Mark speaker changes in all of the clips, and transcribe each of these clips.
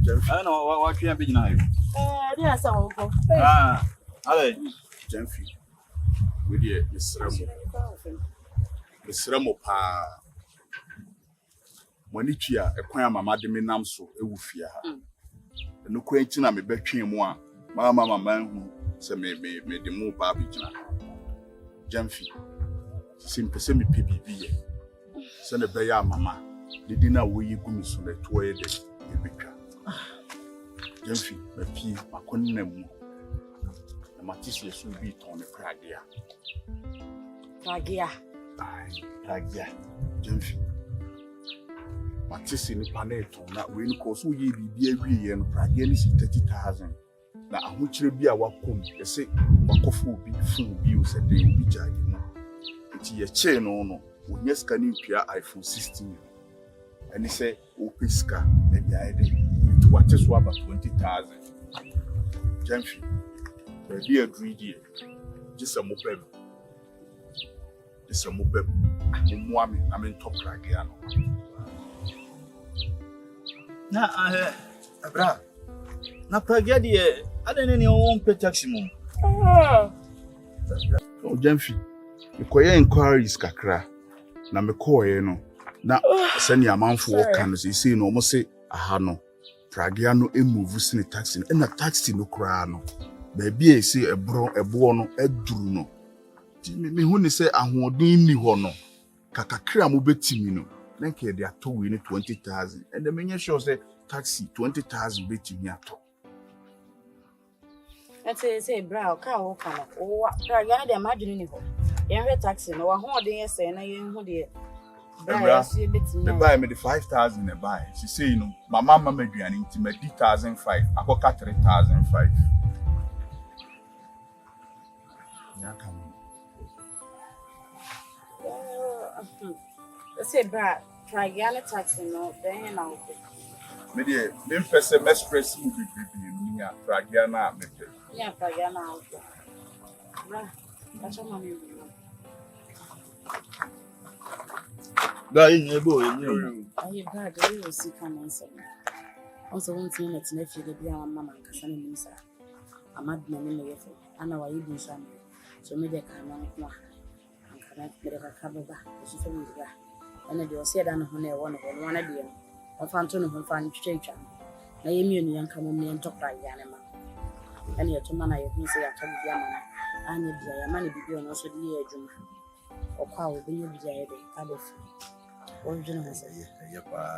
Speaker 1: I know what you have been now.
Speaker 2: Yes, I'll go.
Speaker 3: Gyamfi. We dear Miss Ramo pa. Monichia, a queer mamma de Minamso, a woofia. No quentin, I'm a between one. Mamma, man who say me the more barbijana. Gyamfi. Simple semi PBB. Send a bear, mamma. The dinner will you go so that 2 days. Gyamfi, my pea, my connem. The Matisse will be on the Pragia.
Speaker 2: Pragia.
Speaker 3: Pragia. Gyamfi. Matisse in the panel, that when cause we be every year and Pragia is 30,000. Now, I want you to be our home. They say, Wakofu will be full bills and they will be judging. It's a chain on. When you scan iPhone 16. And he said, Opiska, and the idea to what is about 20,000. Gyamfi, be a greedy, just a moped. Just a moped. I'm in top Pragiano.
Speaker 1: Now, Abra, now Pragia, I don't know your own protection.
Speaker 3: Oh, Gyamfi, the choir inquiries kakra. Na me call no. Na send your man for work and say no almost say aha no. Pragia no move sin the taxi and na taxi no kra no. Baby say ebro no eduru no. Me hu ni say ahoden ni ho no. Kakakra mo betimi no. Na ke dey ato we ni 20,000 and the menye sure say taxi 20,000 betimi ato.
Speaker 2: Say bra ka wo kana. O Pragia na dey imagine ni ho. Yen taxi no wa ho de yesa na yen hu de
Speaker 3: they buy me the 5,000 they buy. She say, you know, my mama made you an intimate 10,500. I got 3,500. Yeah, come
Speaker 2: on. Let's say, bra, try Ghana taxi, no, then now.
Speaker 3: Maybe the person express will be me. Pragiana,
Speaker 2: yeah, Pragiana. Bra, that's what money.
Speaker 1: I boy,
Speaker 2: I bad, I will see come also, one thing that's nephew, the dear mamma, Cassan and Misa. A madman in the effort. I know I even some. So maybe I can't know. And connect with a cover back, as you told me that. And I do say that one idea. I found two of them find straight. I am you and come on me and talk like Yanama. And yet, to man, I say, I told Yamana. And the money be on also the year, or how be you be I will.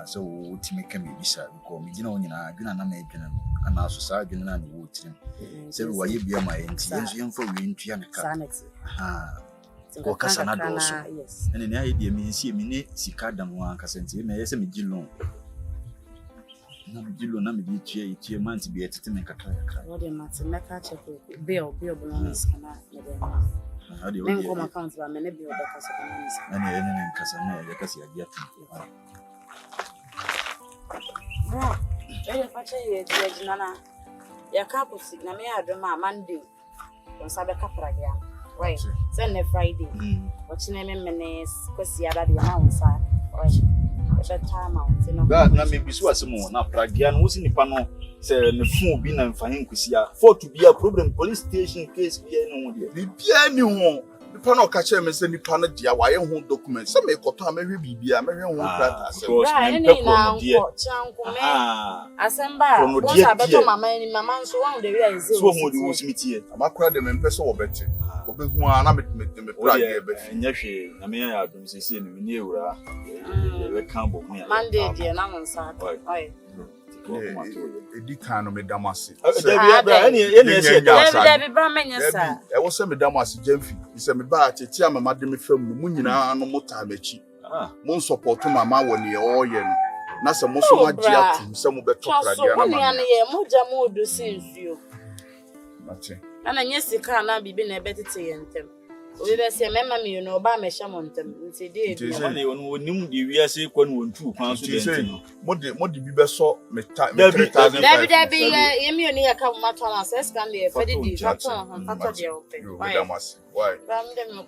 Speaker 1: So what make me bisa ko me gina onyina adwuna na ma adwuna ana aso sa adwuna na ne wo tirim se wo ye bia ma enti yenso yemfo wi ntua ne ka ko kasa na do so ene ne aye de me nsi me ne sika dam ho ankasa enti me yese me gilo na me di tie manti bi etete me kakra
Speaker 2: what dey mate me ka check bill belongs kana me dey then come account ba me ne bill da kasa kana
Speaker 1: ene kasa na ya kasa ya dia
Speaker 2: bro fache ye jina ya kapo na me adoma Monday on sabe kapragia right send Friday watch na me kwesi ada de na wonsa right watch time out you know
Speaker 1: that na me bisu asemo na pragia no wosi nipa no say ne phone bi na mfa hen kwesi ya for to be a problem police station case bi no ho de
Speaker 3: bibia ni ho nipa no ka che me say nipa no dia wa ye ho document say me koto amehwe bibia amehwe ho plata say
Speaker 2: right ni na ko chanko me asemba won sabeto mama ni mama nso wan de wi aze
Speaker 1: so ho de wo simitie
Speaker 3: amakura de me mpese wo bete obehu ana me pragia be
Speaker 1: nya hwe na me ya adum sisi ni ni ewura we kan bo mu ya
Speaker 2: Monday dia na wonsa oi
Speaker 3: edi kan no me damase
Speaker 2: David bra menya sa
Speaker 3: e wo se me damase Gyamfi se me ba tete amama de me fam no mu nyina no mota machi mo support mama wo ne o ye no na se mo so magia tum se mo beto pragia na
Speaker 2: mama ye mo ja mo do sensuo
Speaker 3: mate
Speaker 2: ana nyesika na bibi na ebetete ye ntem obi be se mema me no ba me hya mo ntem nti de
Speaker 1: ne wonim de wiase kwa no wontu kwan so de ntem
Speaker 3: mo de bi be so me
Speaker 2: 3000 David ye me oni aka mo mato na se scan de fe de fato de open
Speaker 3: why
Speaker 2: ram dem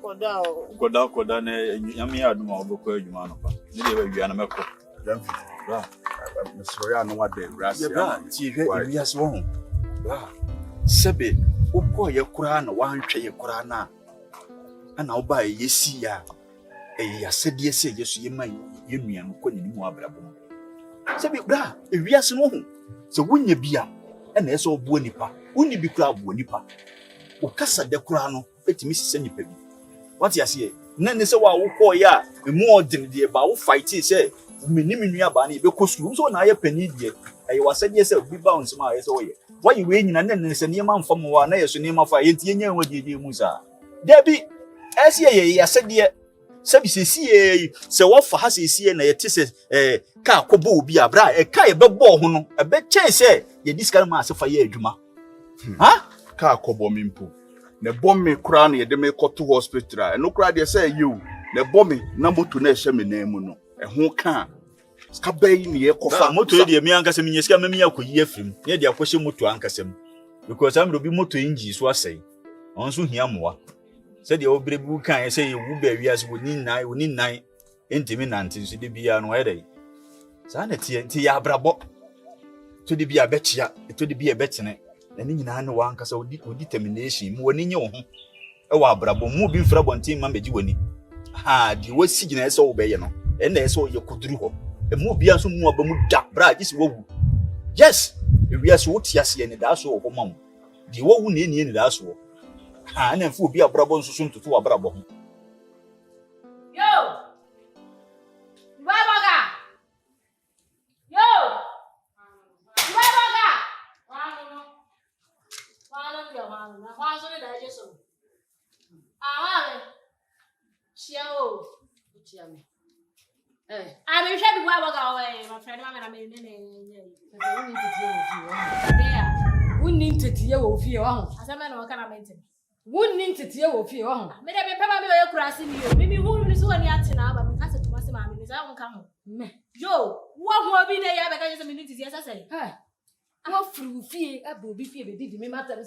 Speaker 1: koda na nyame aduma obekọ adwuma no pa ne de wa wia na mekọ
Speaker 3: Gyamfi, bra. Sorry, I know what the grass is.
Speaker 1: Bra, ti hwe ewiase wo ho. Bra. Sebe, ukọ ye kura na wanhwe ye kura na. Ana wo ba yesi ya. Yasede se yesu ye man ye nuan ko ni mu abrabo. Sebe bra, ewiase no ho. Se wonya bia, na eso obo nipa. Wonni bi kura obo nipa. O kasa de kura no, betimi sise nipa bi. What you say? Nne se wa wo kọ ya, emu odin de ba wo fight say menimi nua ba na e be kosu so na aye pani de aye wasade say bi ba onsema aye say oye why we nyina nne se ne ma mfam wa na yeso ne ma fa ye ntie nya wagede mu sa debi ese ye yasade se bi sesie se wo fa ha sesie na ye te se ka akobo obi abra ka ye be bo ho no e be chen say ye diskar ma se fa ye adwuma ha
Speaker 3: Ka akobo mimpo ne bombe kura na ye de me koto hospital e no kura de say you ne bombe na moto na ehye me na mu no ho ka ska bayi ne ye kofa
Speaker 1: moto de me ankasa me nyesika me akoyi afrim ne de akohye moto ankasa mu because am do bi moto engine so asai on so hia moa se de obrebu kan say wu ba wiase woni nan entimi nante so de bia no ede sa na ti ya brabo to de bia bechia to de bia betene na ni nyina ne wa ankasa odi determination mu woni nye wo ho e wa brabo mu bi mfra bontin ma beji woni ha di wasi gina ese wo be ye no na ese wo ye kuduru ho e mu bia so mu aba mu da bra gisi wo yes e wiase wo tiase ne da so wo mam di wo wu ne da so ha na mfu obi abrabo nsusu ntutu wa brabo ho
Speaker 2: Yo! Borga! Yo! Borga! Why so da je so? Chiao. Chiame. I mean, sure Borga away, my friend, I'm going to wouldn't it hear of you on? As a man of Canamento. Wouldn't it hear of you on? Maybe I'm crossing you. Maybe who is one yet now, but we can't to my mammy is our come. Joe, what more be there? Because a minute is yes, I say. What through fear, I will be fear, did me matter.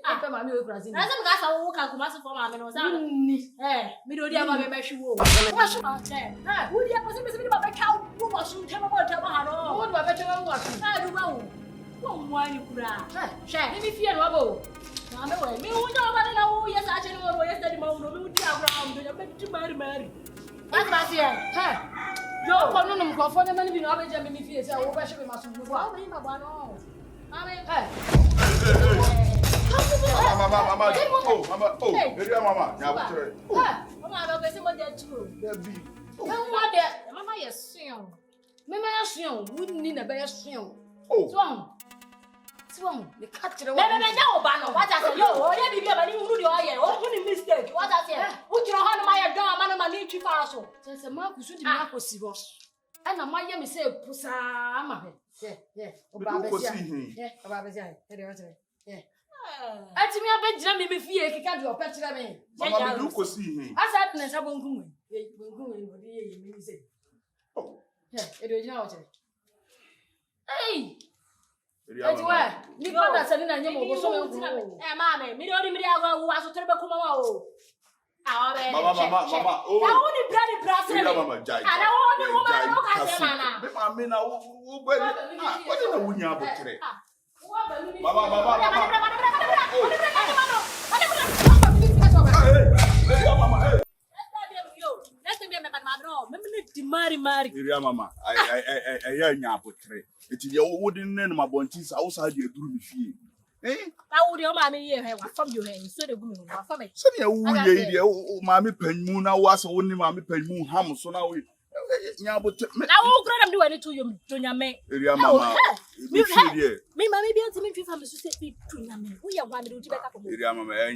Speaker 2: After my meal crossing. As I'm gas, I walk out to my mammy was out. Me don't have a measure. What's about there? Would you have possibly about a cow who was soon come about Tamahano? What about better watching? I don't know. Why you cry? Share, let me fear Robo. I'm away. Me who know about it. Yes, I know yesterday. Mo di Abraham. You make to marry. That's my fear. Yo, no, no, go for the man. You know, I'm just me fear. So, what should we must do? Well, me, my one. Amen. Mama. Mama. I'm going to say what they're true. Mama, yes, soon. Mama, soon. Wouldn't need a bear soon. Oh, Swung, the catcher. No, what I say, yo, let me be a new oil, or mistake. What I say, put your hand on my dog, man, need to pass. Since a mark should not possible. And a my yammy say, Pussa, yeah, I tell me a bit jammy be fear, he can't do a petcher me. Mamma, you could see him. I said, I won't go in. Oh, yeah, it is now. Hey! That's why. You got that sending a young woman. Mamma, me don't even know who was to tell me. Mama, oh, only bloody brass. I don't want to I mean, what do you want to say? Mama. Marry. Mama, I hear you portray. It is your wooden name, my bonties outside your room. Eh? I would your mammy here from you, so the woman for me. So, you, Mammy Penmuna was only Mammy Penmoon Ham, so now we. I will do anything to you, Tonya May. Mama, me, mammy, be able to make you family to say to Yammy. We are one to back up. Mamma,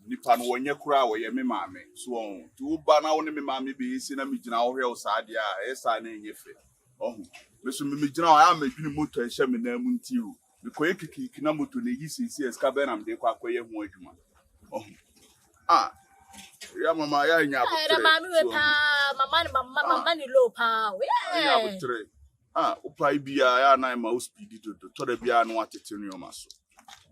Speaker 2: Nippon, when you cry, where you mammy. So, to Bana only mammy be seen a meeting our real side, yes, I name you. Oh, Mr. Mijano, I am making a motor and shaman name to you. The Quaky number to the ECC as Cabanam de Quaquay Mojuman. Oh, ah. Yeah, Mamma, I am my money low power. Ah, Upay be I mouse speedy to the Bian wanted to your muscle.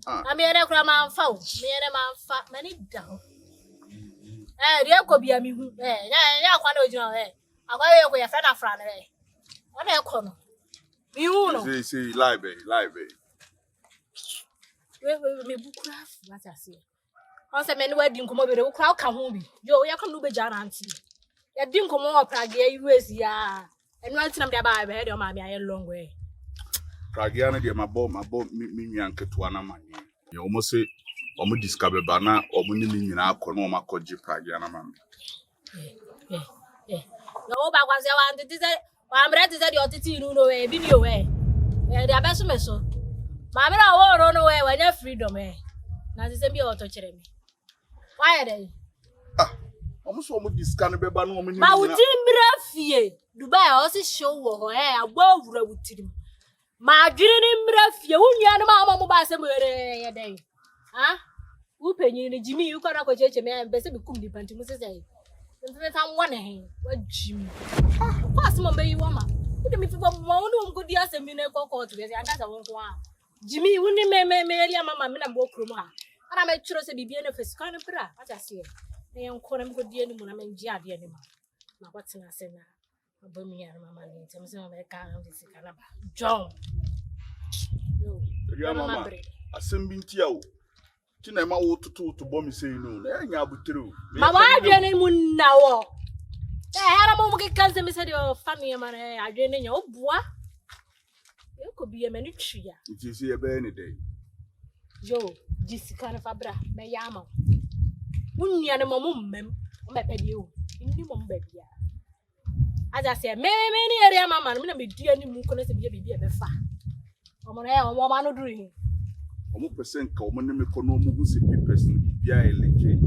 Speaker 2: I mean, a grandma found me and a man fat many down. Eh, there could be a me. Eh, yeah, one of your eh. I go away a friend of Fran.
Speaker 4: What are you? You know.
Speaker 3: Say, lie, babe.
Speaker 4: We book craft. What I say. I said, "Men wedding come over the crowd come home. Yo, you can do be jar auntie. You didn't come over Prague, US, yeah. And once I'm there by bed, your mammy, a long way.
Speaker 3: Pragiana, dear, my boy, me and Ketuana, man. You almost say, almost discover Bana or Munini in our Konoma Koji Pragiana, man.
Speaker 4: Yeah. No, but was I wanted to say, I'm ready to say your titty, no way, video way. Yeah, they are best so. Mamma, I won't run away when you're freedom, eh? Now, this is me or torturing me. Why are they?
Speaker 3: Almost discover Bana woman.
Speaker 4: My team, Dubai also show her above with him. My dream, you won't mamma by some day. Huh? Who penny, Jimmy, you cannot go church a man, basically, couldn't depend to Mrs. A. I'm one hand. What Jimmy? Pass my baby woman. Put me for one good years and minute call together, and that's a one. Jimmy, wouldn't me, mamma, and walk room. And I make sure to be benefits kind of bra. What I say. I am calling good dear when I'm in Jadi anymore. Now, what's in a senna? A bummy and mamma, some of the car of this Canaba. John. No, mamma,
Speaker 3: I send me to you. Tinema to bomb say no. I am true.
Speaker 4: Mamma, I didn't know. I had a moment cancer, Miss your funny man. I didn't know, boy. You could be a minute tree.
Speaker 3: It is here any day.
Speaker 4: Joe, this kind of abra, my yama. Wouldn't you mum, my baby? In the mum, baby. As I said, many area mamma, I'm going to be dear and Mukonas and baby a far. I'm on air, woman, doing.
Speaker 3: 1% common name economy who say person be a legit.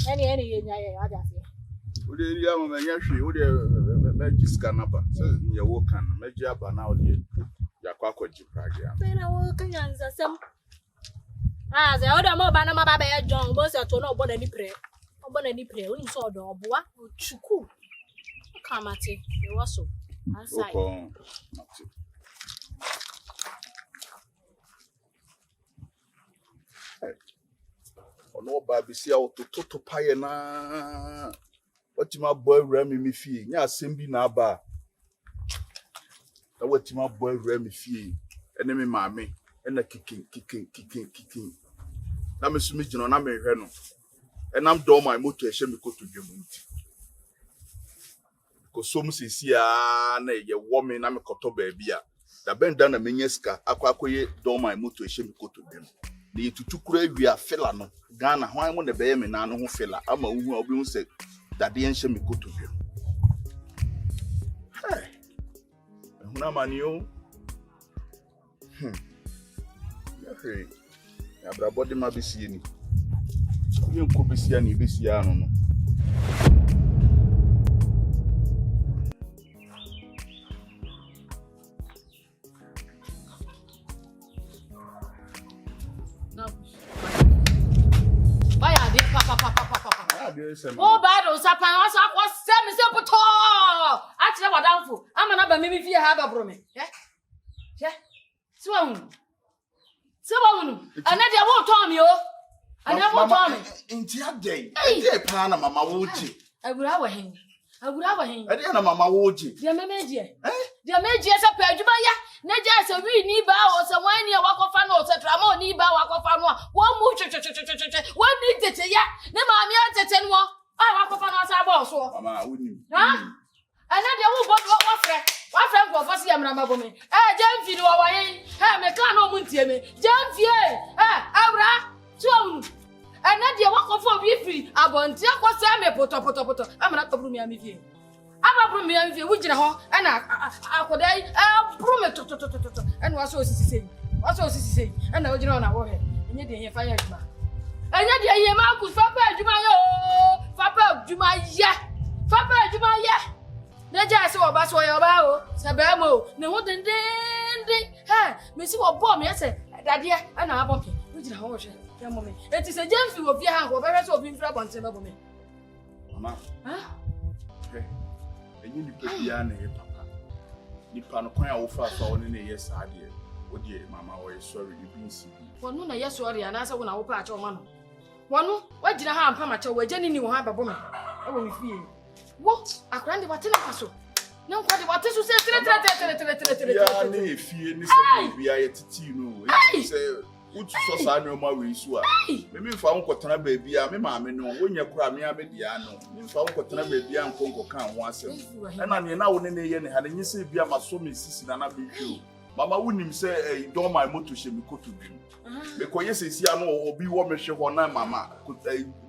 Speaker 4: Any, I just say.
Speaker 3: Would you have a yashi? Would you magic scanaba? So you walk and magic up now, dear. Yaquaco Jipragia.
Speaker 4: Then I will answer some. Ah, the other more banana baby, John, was at no about any prayer. About any prayer, when you saw the bois, chuku. Come at it, you also.
Speaker 3: No baby see out to toto pie na what my boy Remy me fee nya sembi na ba na what my boy Remy fee ene me maame ena kicking na me sumi gino na me hwe no enam do my motor ehye me koto dwemu nti ko som sisia na ye wo me na me koto ba bia da benda na menye ska akwakoye do my motor ehye me koto dwemu the tutukura wi afela no Ghana hwan mo ne beye me na no ho fela ama uhu obi hu se dade enhye me koto bi ehuna mani o ya brabode ma besie ni ye nko besia ni besia no
Speaker 4: Oh, bad or Sapan, I was 7 simple. Actually, what downful. I'm an abba, maybe if you have a brome. Yeah. Swung. And then they won't tell me, oh. I never told me.
Speaker 3: In your day, I plan a mamma woji.
Speaker 4: I would have him. I
Speaker 3: didn't know mamma woji.
Speaker 4: Dear Major, dear Major, a pair of Naja, so we need bow or some one year walk of fano, etc. More need bow walk of fano. One move, one need to say, yeah. Never me at 10 more. I walk of fano as I boss.
Speaker 3: Mamma, wouldn't.
Speaker 4: Huh? And then they will go what friend for Fassi and Ramabomi. Gyamfi, no way. Me can't no muntieme. Gyamfi, Abra, Tom. And then they walk off of free. Abontia was Sammy poto. I'm not a room. I'm a premier if you would know, and I could promise and what's what she saying, and I would know our head, and yet they fire you. And yet you Marcus Papa Juma, yeah. Naja saw a bass way about Sabamo, no one then, hey, Missy will bomb, yes, that year, and I bump you, which is a horse. It is a Gyamfi of your hand, whatever so being flap on Sabamo.
Speaker 3: Mamma, and you put the anne, papa. The panoquia will fast on in a yes idea. Oh dear, mamma, or sorry, you've been seen. One no, yes, sorry, and answer when I will patch your man. One, what did I have Pamacho where Jenny knew have a woman? I will feel. What? I grant what in a castle.
Speaker 2: No kwadi what is say tre.
Speaker 3: Ya na efie ni se bia ye titi no. Say utu so sa nyoma we su a. Me mfa nkotana ba bia me maame no wonya kura me abedia no. Me mfa nkotana ba bia nkonko kan ho asem. E na ne na wo ne ne ye ne ha ne se bia maso me sisi na behwu. Mama wunim say don my motor she me koto bi. Me koye sesi ano obi wo me hwe ho na mama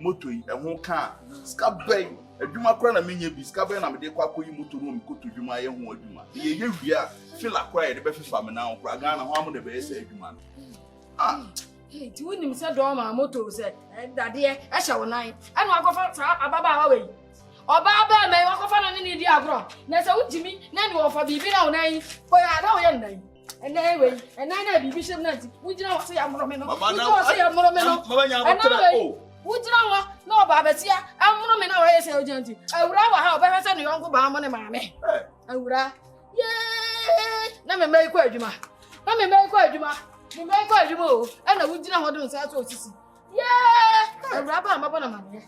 Speaker 3: motor yi ho kan ska ben adwuma kora na menye bi ska ben na me de kwakoyi motor no me koto dwuma ye ho adwuma. Ye wia feel akora ye de be fefa me na ho kora Ghana ho am de be say adwuma no.
Speaker 2: Hey, ti wunim say don my motor say dade e hye wo nan. Anu akofa sa ababa wa we. Oba ba me akofa na ne di agro. Na say wujimi na ne wo fa bibi na wo nan. Ko ya da wo ye nan. And anyway, and I be bishop Nancy. Would you know what say I'm Romano? Mama, say I'm Romano. Would you know no Babasia? I'm Romano, I say, Genty. I would rather have better than your uncle Barman and Mammy. I would rather. Yay! Never make quite you, ma. Never make quite you, ma. You make quite you move. And I would not do so. Yeah! A rabbi, my bonnet.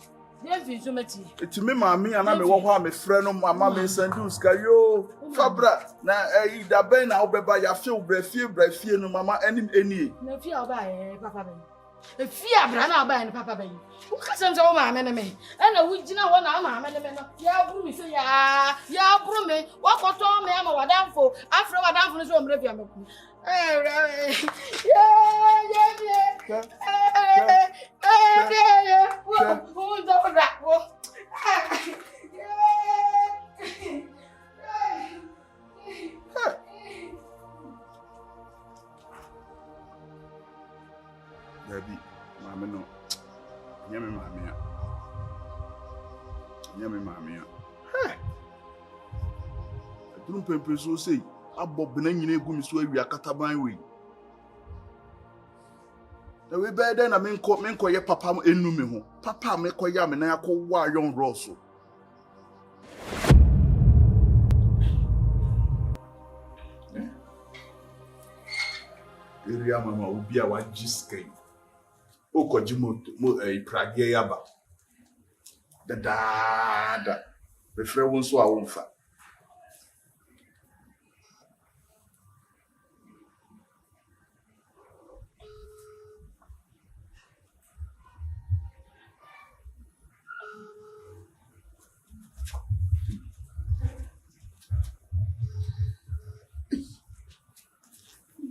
Speaker 3: It's me, mammy, and I'm a woman, friend of my mammy, St. Duskayo, Fabra. Now, da ben, I'll be by your field, fear, no mamma, any.
Speaker 2: No fear by Papa. The fear, Brana by Papa Bay. Who comes over my enemy? And a would you know what I'm a man? Ya, Brumi, say, ya, Brumi, what told me I'm a down for after what down for this room, review.
Speaker 3: Baby, mama no. Nyame mamia. Hey. Adrum pempe so say abob na nyina egu mi so awia kataban we. Na we be den na menko ye papa enu me ho. Papa me koya me na akwa yon roso. Area mama obi a wa giske. Okoji prage yaba. Da. Refre won so a won fa.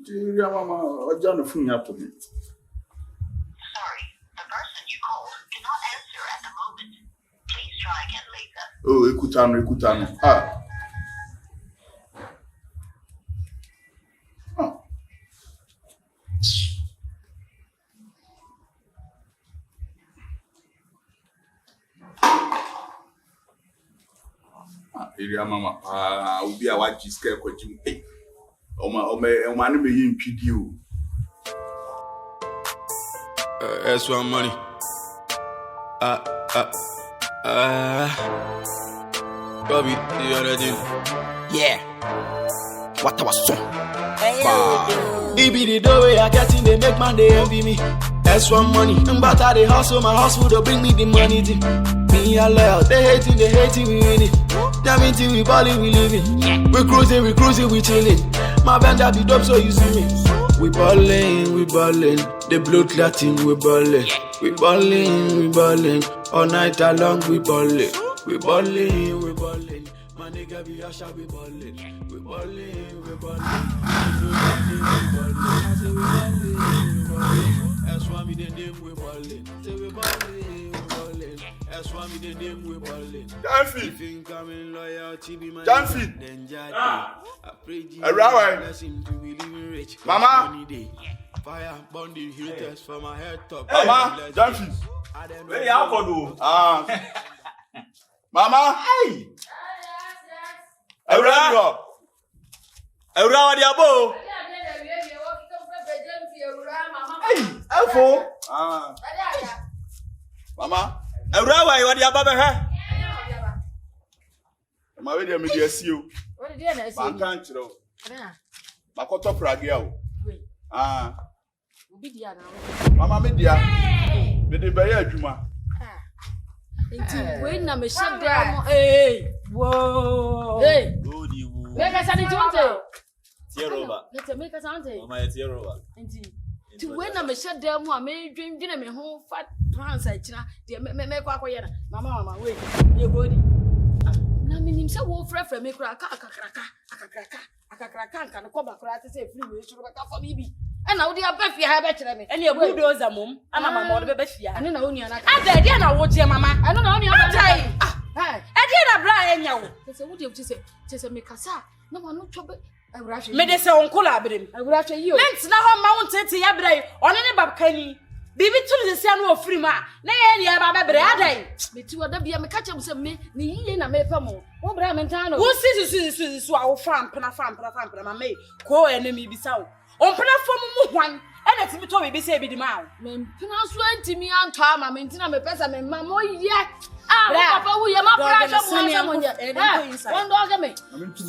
Speaker 3: Area mama oja no fun ya to me. Oh, écoutano. Ah. Area mama. Obi a wa giske kwaji. Oma no me yin pidi o.
Speaker 5: That's one money. Bobby, the other thing.
Speaker 6: Yeah. What I was so.
Speaker 5: It be the door way I get in, they make man, they envy me. That's one money. But I they hustle, my hustle to bring me the money. Me a loyal, they hating, we winning. That means we balling, we living. We cruising, we chilling. My band that be dope, so you see me. We balling. The blood clotting, we balling. We balling. All night long, we balling. We balling. My nigga be Asha, we balling. We balling. That's why me the name we balling. Say we balling. That's why me the name we balling.
Speaker 3: Gyamfi.
Speaker 5: If you coming loyalty be my
Speaker 3: Gyamfi.
Speaker 5: then I pray Jesus
Speaker 3: Awurama.
Speaker 5: bless him to be living rich.
Speaker 3: Mama.
Speaker 5: Fire burn the haters from my head top.
Speaker 3: Mama, Gyamfi.
Speaker 7: Where you are for do?
Speaker 3: Mama.
Speaker 7: Hey. Awurama. Awurama diabo. Hey, Elfo.
Speaker 3: Mama.
Speaker 7: Awurama you diabo be ha.
Speaker 3: Ma we dey me dey see you.
Speaker 2: What did you say?
Speaker 3: Pantan chiro. Makoto prage o. Mama me dia. Me dey be ya adwuma.
Speaker 2: Wait na me shut down. Hey. Whoa. Hey.
Speaker 7: Oh,
Speaker 2: Make us an intimate.
Speaker 7: Tierova.
Speaker 2: Let's make us auntie.
Speaker 7: Mama, Tierova.
Speaker 2: Indeed. To when I'm a shut down, I may dream dinner, me home fat trans, I china, dear, make quack, Mamma, wait, your body. Now, mean himself, wolf, refer, make a crack, and come back to say, free, should back for me. And now they are back here, better than me. And your bulldozer, mum, and I'm a more baby. I don't know, I did not watch your mamma. I don't know, I did a Brian, you. That's what you say. Just make a sa. No one no trouble. I will actually. Medicine on collaborating. I will actually you. Let's now mountain to Yabre on any babcany. Baby to the son of free man. Nay, any about Brady. Me too, I'll be a catch of me, me in a mapamo. What Bramentano? Who says our farm, Panafam, my maid, co enemy be sound. On Panafam one, and it's me told me, say, be the man. Men, pronounce one to me on time, I maintain a person, and mamma, yet. Ah, Papa, we are not one dog, me.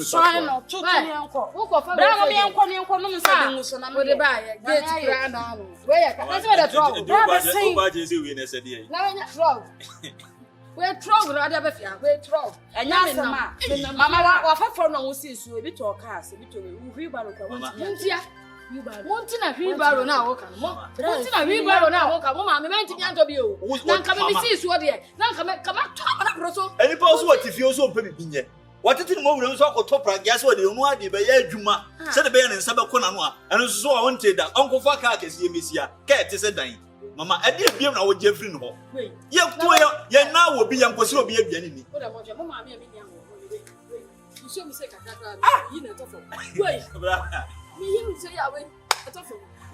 Speaker 2: Sign or two, uncle. Who call for me and calling Conus and I'm with the buyer. Get grand. Where? That's what I drove. We're trouble, Radabafia, we're trouble. And now, Mamma, what for no sees you a bit or cast, a bit of Muntia. Montina Rebaro now, Montina Rebaro now, Mamma, meant to be under you. Now come and see what dear. Now come up, Rosso.
Speaker 7: And it was what if you so penny. What did more talk or top? Guess what? You know, the Bayer Juma said the bayan in Sabaconanoa, and so I wanted that Uncle Faka is here, Missia. Cat is a dying. Mama, I didn't be our Jeffrey. Yeah, now will be Uncle so be a enemy. What about your mamma? You show me say, you know, wait. Me say I went.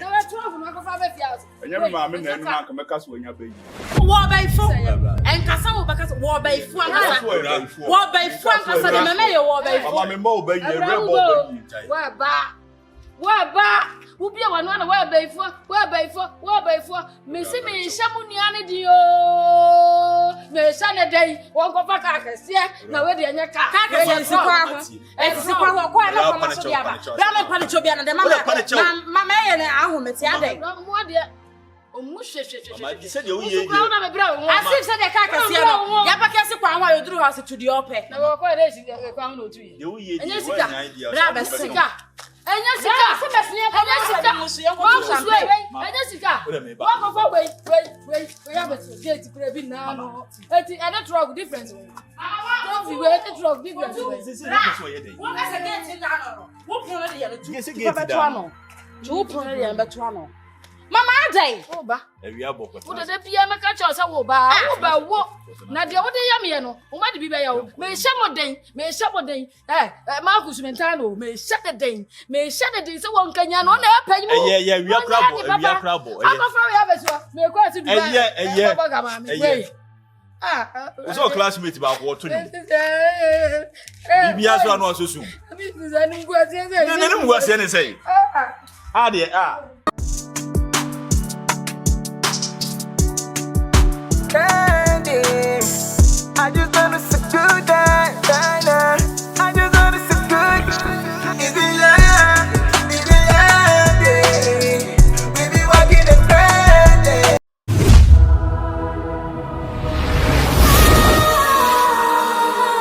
Speaker 7: Now I travel my father fias.
Speaker 3: And your mamma and I can make us when you're baby.
Speaker 2: War by four and Cassandra because war by four. War by four, Cassandra, may war by four. I'm a mobile, where ba will be one where by four. Missy me, Shamuniani dio. May Sunday day, one go back. Yeah, now where the other car. It's a quite a Brahma Panichobian and the Mamma and I home at Yade. What dear? You said you I said the Cacasiano. Yapacasipa, while you drew us to the opera. Now, quite a pound or three. And Jessica, and Jessica, we have a gate to now. And a drug difference. We were a drug difference. What is against it? What Batuano? Mama day. Oba. What the PM catch us Oba? Oba, what? Nadia, what the Yamiano? Who might be by you? May Shammo day. Marcus Mentano, may shut the day. May shut the day. So one can you not pay me? Yeah, we are trouble. I'm afraid of it. May go to be a it's all classmates about what to do. Maybe as one was so soon. I mean, I didn't say. Ah, dear.